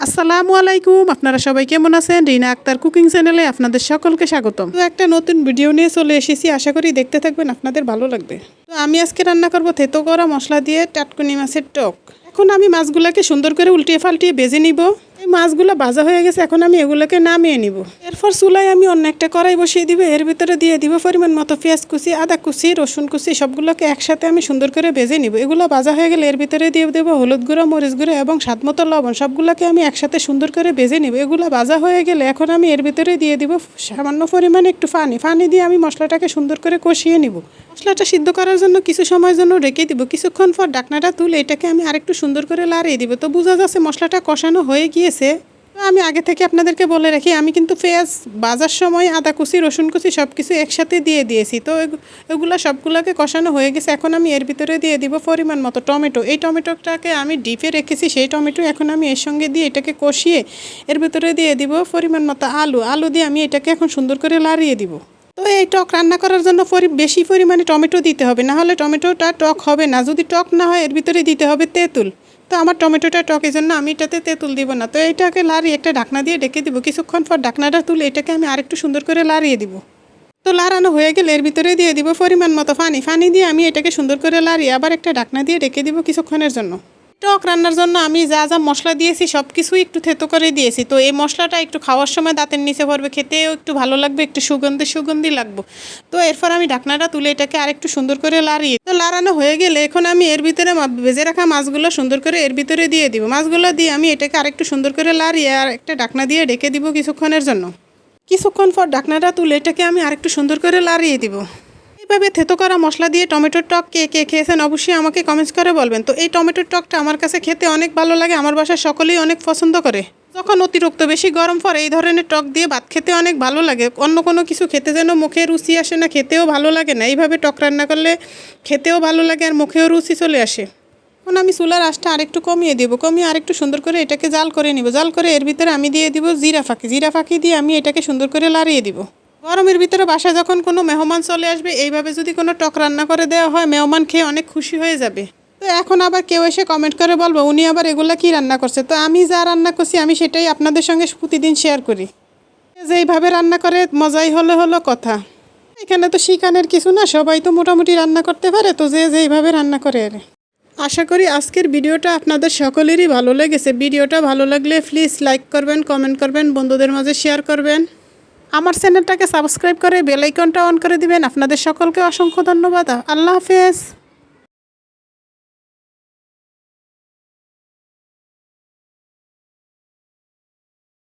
আসসালামু আলাইকুম, আপনারা সবাই কেমন আছেন? রিনা আক্তার কুকিং চ্যানেলে আপনাদের সকলকে স্বাগতম। তো একটা নতুন ভিডিও নিয়ে চলে এসেছি, আশা করি দেখতে থাকবেন, আপনাদের ভালো লাগবে। তো আমি আজকে রান্না করব থেতো করা মশলা দিয়ে টাটকুনি মাছের টক। এখন আমি মাছগুলোকে সুন্দর করে উল্টিয়ে পাল্টিয়ে ভেজে নিব। এই মাছগুলো ভাজা হয়ে গেছে, এখন আমি এগুলোকে নামিয়ে নিব। এরপর চুলায় আমি অন্য একটা কড়াই বসিয়ে দিব, এর ভিতরে দিয়ে দিব পরিমাণ মতো পেঁয়াজ কুচি, আদা কুচি, রসুন কুচি, সবগুলোকে একসাথে আমি সুন্দর করে ভেজে নিব। এগুলো ভাজা হয়ে গেলে এর ভিতরে দিয়ে দেবো হলুদ গুঁড়ো, মরিচ গুঁড়ো এবং স্বাদ মতো লবণ। সবগুলোকে আমি একসাথে সুন্দর করে ভেজে নিব। এগুলো ভাজা হয়ে গেলে এখন আমি এর ভিতরে দিয়ে দিব সামান্য পরিমাণে একটু পানি দিয়ে আমি মশলাটাকে সুন্দর করে কষিয়ে নিব। মশলাটা সিদ্ধ করার জন্য কিছু সময়ের জন্য রেখে দিব। কিছুক্ষণ পর ঢাকনাটা তুলে এটাকে আমি আরেকটু সুন্দর করে লাড়িয়ে দিব। তো বোঝা যাচ্ছে মশলাটা কষানো হয়ে গিয়েছে। তো আমি আগে থেকে আপনাদেরকে বলে রাখি, আমি কিন্তু পেঁয়াজ ভাজার সময় আদা কুচি, রসুন কুচি সব কিছু একসাথে দিয়ে দিয়েছি। তো এগুলো সবগুলোকে কষানো হয়ে গেছে। এখন আমি এর ভিতরে দিয়ে দিব পরিমাণ মতো টমেটো। এই টমেটোটাকে আমি ডিপে রেখেছি, সেই টমেটো এখন আমি এর সঙ্গে দিয়ে এটাকে কষিয়ে এর ভিতরে দিয়ে দিব পরিমাণ মতো আলু দিয়ে আমি এটাকে এখন সুন্দর করে লাড়িয়ে দিব। তো এই টক রান্না করার জন্য বেশি পরিমাণে টমেটো দিতে হবে, না হলে টমেটোটা টক হবে না। যদি টক না হয় এর ভিতরে দিতে হবে তেঁতুল। তো আমার টমেটোটা টকের জন্য আমি এটাতে তেঁতুল দিব না। তো এইটাকে লাড়িয়ে একটা ঢাকনা দিয়ে ডেকে দিব। কিছুক্ষণ পর ঢাকনাটা তুলে এটাকে আমি আরেকটু সুন্দর করে লাড়িয়ে দিব। তো লাড়ানো হয়ে গেলে এর ভিতরে দিয়ে দিব পরিমাণ মতো পানি দিয়ে আমি এটাকে সুন্দর করে লাড়িয়ে আবার একটা ঢাকনা দিয়ে ডেকে দিব কিছুক্ষণের জন্য। টক রান্নার জন্য আমি যা যা মশলা দিয়েছি সব কিছুই একটু থেতো করে দিয়েছি। তো এই মশলাটা একটু খাওয়ার সময় দাঁতের নিচে পড়বে, খেতেও একটু ভালো লাগবে, একটু সুগন্ধি লাগবে। তো এরপর আমি ঢাকনাটা তুলে এটাকে আরেকটু সুন্দর করে লাড়িয়ে, তো লাড়ানো হয়ে গেলে এখন আমি এর ভিতরে ভেজে রাখা মাছগুলো সুন্দর করে এর ভিতরে দিয়ে দিব। মাছগুলো দিয়ে আমি এটাকে আরেকটু সুন্দর করে লাড়িয়ে আর একটা ঢাকনা দিয়ে ঢেকে দিব কিছুক্ষণের জন্য। কিছুক্ষণ পর ঢাকনাটা তুলে এটাকে আমি আরেকটু সুন্দর করে লাড়িয়ে দিব। এইভাবে থেতো করা মশলা দিয়ে টমেটোর টক কে খেয়েছেন অবশ্যই আমাকে কমেন্টস করে বলবেন। তো এই টমেটোর টকটা আমার কাছে খেতে অনেক ভালো লাগে, আমার বাসায় সকলেই অনেক পছন্দ করে। যখন অতিরিক্ত বেশি গরম পড়ে এই ধরনের টক দিয়ে ভাত খেতে অনেক ভালো লাগে। অন্য কোনো কিছু খেতে যেন মুখে রুচি আসে না, খেতেও ভালো লাগে না। এইভাবে টক রান্না করলে খেতেও ভালো লাগে আর মুখেও রুচি চলে আসে। এখন আমি চুলার আঁচটা আরেকটু কমিয়ে দেবো, কমিয়ে আরেকটু সুন্দর করে এটাকে জাল করে নিব। জাল করে এর ভিতরে আমি দিয়ে দিব জিরা ফাঁকি দিয়ে আমি এটাকে সুন্দর করে লাড়িয়ে দিব। গরমের ভিতরে বাসায় যখন কোনো মেহমান চলে আসবে এইভাবে যদি কোনো টক রান্না করে দেওয়া হয়, মেহমান খেয়ে অনেক খুশি হয়ে যাবে। তো এখন আবার কেউ এসে কমেন্ট করে বলবো উনি আবার এগুলো কি রান্না করছে। তো আমি যা রান্না করছি আমি সেটাই আপনাদের সঙ্গে প্রতিদিন শেয়ার করি। যেইভাবে রান্না করে মজাই হলো কথা। এখানে তো শিখানের কিছু না, সবাই তো মোটামুটি রান্না করতে পারে। তো যেইভাবে রান্না করে আশা করি আজকের ভিডিওটা আপনাদের সকলেরই ভালো লেগেছে। ভিডিওটা ভালো লাগলে প্লিজ লাইক করবেন, কমেন্ট করবেন, বন্ধুদের মাঝে শেয়ার করবেন। আমার চ্যানেলটাকে সাবস্ক্রাইব করে বেল আইকনটা অন করে দিবেন। আপনাদের সকলকে অসংখ্য ধন্যবাদ। আল্লাহ হাফেজ।